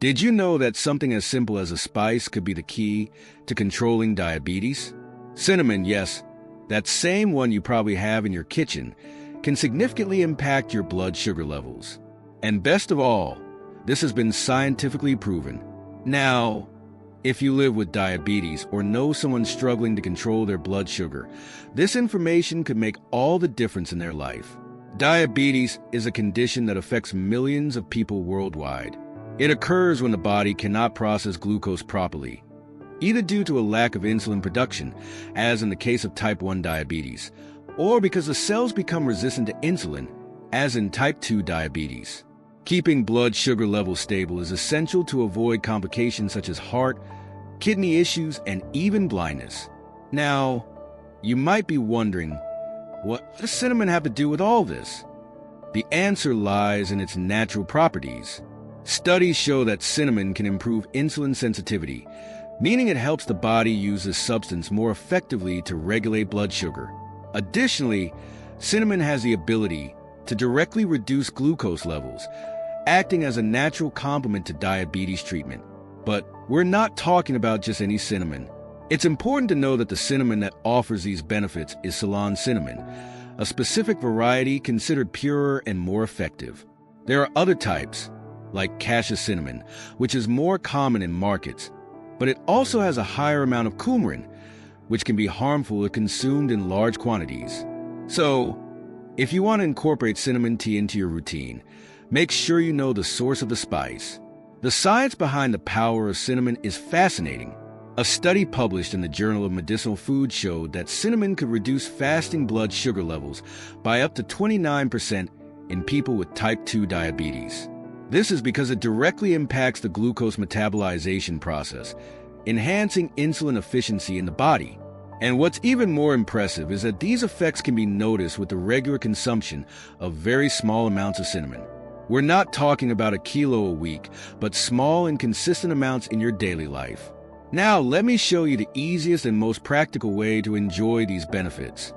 Did you know that something as simple as a spice could be the key to controlling diabetes? Cinnamon, yes, that same one you probably have in your kitchen, can significantly impact your blood sugar levels. And best of all, this has been scientifically proven. Now, if you live with diabetes or know someone struggling to control their blood sugar, this information could make all the difference in their life. Diabetes is a condition that affects millions of people worldwide. It occurs when the body cannot process glucose properly, either due to a lack of insulin production, as in the case of type 1 diabetes, or because the cells become resistant to insulin, as in type 2 diabetes. Keeping blood sugar levels stable is essential to avoid complications such as heart, kidney issues, and even blindness. Now, you might be wondering, what does cinnamon have to do with all this? The answer lies in its natural properties. Studies show that cinnamon can improve insulin sensitivity, meaning it helps the body use this substance more effectively to regulate blood sugar. Additionally, cinnamon has the ability to directly reduce glucose levels, acting as a natural complement to diabetes treatment. But we're not talking about just any cinnamon. It's important to know that the cinnamon that offers these benefits is Ceylon cinnamon, a specific variety considered purer and more effective. There are other types, like cassia cinnamon, which is more common in markets, but it also has a higher amount of coumarin, which can be harmful if consumed in large quantities. So, if you want to incorporate cinnamon tea into your routine, make sure you know the source of the spice. The science behind the power of cinnamon is fascinating. A study published in the Journal of Medicinal Food showed that cinnamon could reduce fasting blood sugar levels by up to 29% in people with type 2 diabetes. This is because it directly impacts the glucose metabolization process, enhancing insulin efficiency in the body. And what's even more impressive is that these effects can be noticed with the regular consumption of very small amounts of cinnamon. We're not talking about a kilo a week, but small and consistent amounts in your daily life. Now, let me show you the easiest and most practical way to enjoy these benefits.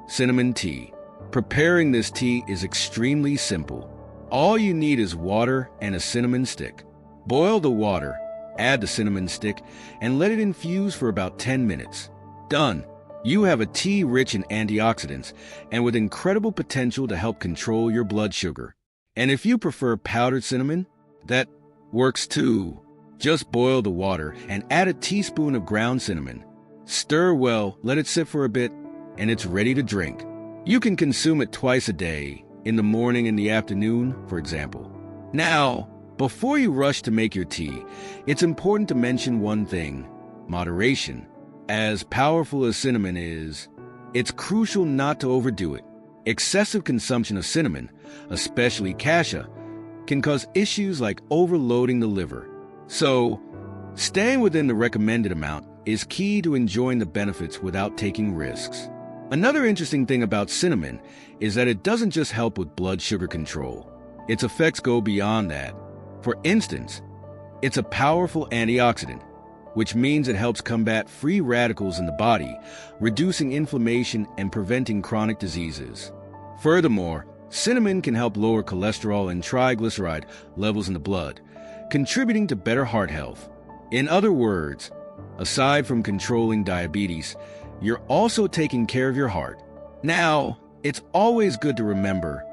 Cinnamon tea. Preparing this tea is extremely simple. All you need is water and a cinnamon stick. Boil the water, add the cinnamon stick, and let it infuse for about 10 minutes. Done. You have a tea rich in antioxidants and with incredible potential to help control your blood sugar. And if you prefer powdered cinnamon, that works too. Just boil the water and add a teaspoon of ground cinnamon. Stir well, let it sit for a bit, and it's ready to drink. You can consume it twice a day, in the morning and the afternoon, for example. Now, before you rush to make your tea, it's important to mention one thing: moderation. As powerful as cinnamon is, it's crucial not to overdo it. Excessive consumption of cinnamon, especially cassia, can cause issues like overloading the liver. So, staying within the recommended amount is key to enjoying the benefits without taking risks. Another interesting thing about cinnamon is that it doesn't just help with blood sugar control. Its effects go beyond that. For instance, it's a powerful antioxidant, which means it helps combat free radicals in the body, reducing inflammation and preventing chronic diseases. Furthermore, cinnamon can help lower cholesterol and triglyceride levels in the blood, contributing to better heart health. In other words, aside from controlling diabetes, you're also taking care of your heart. Now, it's always good to remember,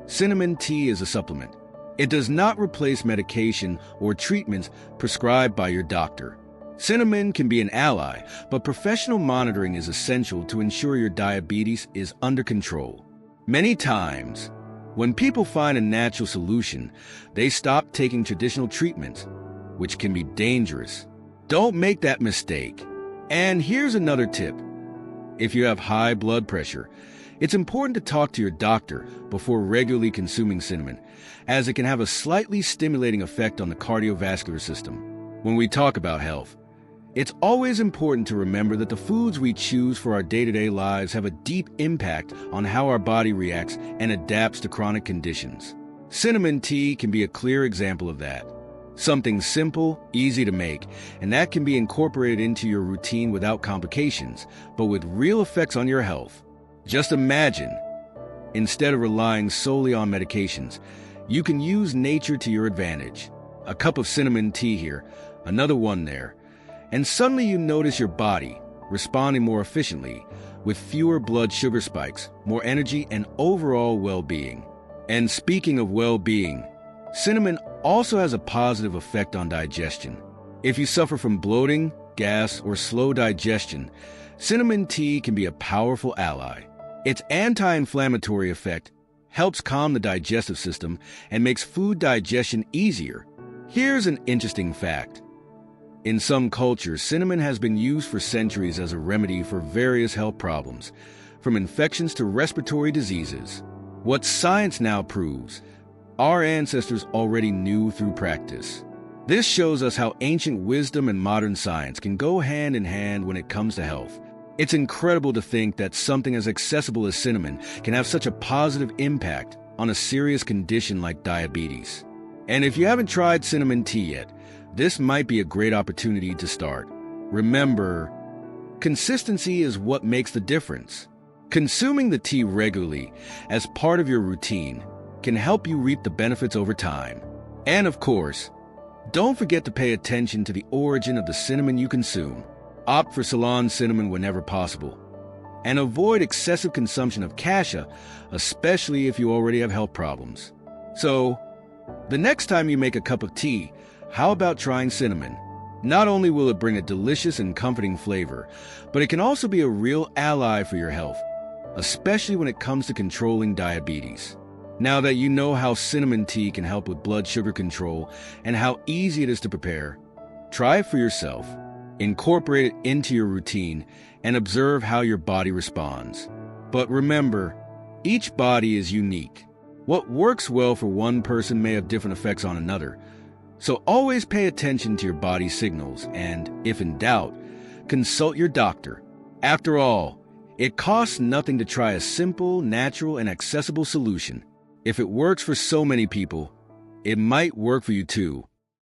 cinnamon tea is a supplement. It does not replace medication or treatments prescribed by your doctor. Cinnamon can be an ally, but professional monitoring is essential to ensure your diabetes is under control. Many times, when people find a natural solution, they stop taking traditional treatments, which can be dangerous. Don't make that mistake. And here's another tip. If you have high blood pressure, it's important to talk to your doctor before regularly consuming cinnamon, as it can have a slightly stimulating effect on the cardiovascular system. When we talk about health, it's always important to remember that the foods we choose for our day-to-day lives have a deep impact on how our body reacts and adapts to chronic conditions. Cinnamon tea can be a clear example of that. Something simple, easy to make, and that can be incorporated into your routine without complications, but with real effects on your health. Just imagine, instead of relying solely on medications, you can use nature to your advantage. a cup of cinnamon tea here, another one there, and suddenly you notice your body responding more efficiently, with fewer blood sugar spikes, more energy, and overall well-being. And speaking of well-being, cinnamon also has a positive effect on digestion. If you suffer from bloating, gas, or slow digestion, cinnamon tea can be a powerful ally. Its anti-inflammatory effect helps calm the digestive system and makes food digestion easier. Here's an interesting fact. In some cultures, cinnamon has been used for centuries as a remedy for various health problems, from infections to respiratory diseases. What science now proves, our ancestors already knew through practice. This shows us how ancient wisdom and modern science can go hand in hand when it comes to health. It's incredible to think that something as accessible as cinnamon can have such a positive impact on a serious condition like diabetes. And if you haven't tried cinnamon tea yet, this might be a great opportunity to start. Remember, consistency is what makes the difference. Consuming the tea regularly as part of your routine can help you reap the benefits over time. And of course, don't forget to pay attention to the origin of the cinnamon you consume. Opt for Ceylon cinnamon whenever possible. And avoid excessive consumption of cassia, especially if you already have health problems. So, the next time you make a cup of tea, how about trying cinnamon? Not only will it bring a delicious and comforting flavor, but it can also be a real ally for your health, especially when it comes to controlling diabetes. Now that you know how cinnamon tea can help with blood sugar control and how easy it is to prepare, try it for yourself, incorporate it into your routine, and observe how your body responds. But remember, each body is unique. What works well for one person may have different effects on another. So always pay attention to your body's signals and, if in doubt, consult your doctor. After all, it costs nothing to try a simple, natural, and accessible solution. If it works for so many people, it might work for you too.